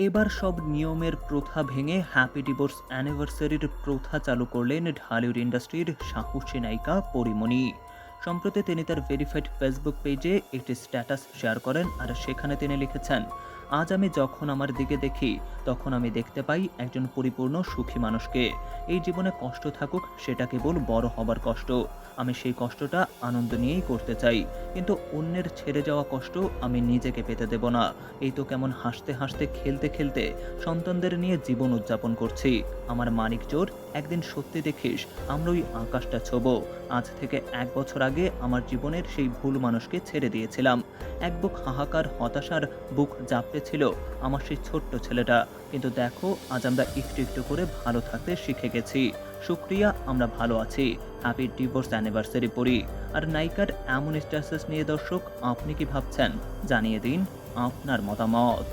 এবার সব নিয়মের প্রথা ভেঙে হ্যাপি ডিভোর্স অ্যানিভার্সারির প্রথা চালু করলেন ঢালিউড ইন্ডাস্ট্রির সাহসী নায়িকা পরিমণি। সম্প্রতি তিনি তার ভেরিফাইড ফেসবুক পেজে একটি স্ট্যাটাস শেয়ার করেন, আর সেখানে তিনি লিখেছেন, আজ আমি যখন আমার দিকে দেখি তখন আমি দেখতে পাই একজন পরিপূর্ণ সুখী মানুষকে। এই জীবনে কষ্ট থাকুক, সেটা কেবল বড় হবার কষ্ট। আমি সেই কষ্টটা আনন্দ নিয়েই করতে চাই, কিন্তু অন্যের ছেড়ে যাওয়া কষ্ট আমি নিজেকে পেতে দেব না। এই তো কেমন হাসতে হাসতে খেলতে খেলতে সন্তানদের নিয়ে জীবন উদযাপন করছি। আমার মানিক জোর, একদিন সত্যি দেখিস আমরা ওই আকাশটা ছোবো। আজ থেকে 1 বছর আগে আমার জীবনের সেই ভুল মানুষকে ছেড়ে দিয়েছিলাম। এক বুক হাহাকার হতাশার বুক জাপটে ছিল আমার সেই ছোট্ট ছেলেটা, কিন্তু দেখো আজ আমরা একটু একটু করে ভালো থাকতে শিখে গেছি। শুক্রিয়া, আমরা ভালো আছি। হ্যাপি ডিভোর্স অ্যানিভার্সারি পরি। আর নায়িকার এমন স্ট্যাটাস নিয়ে দর্শক আপনি কি ভাবছেন? জানিয়ে দিন আপনার মতামত।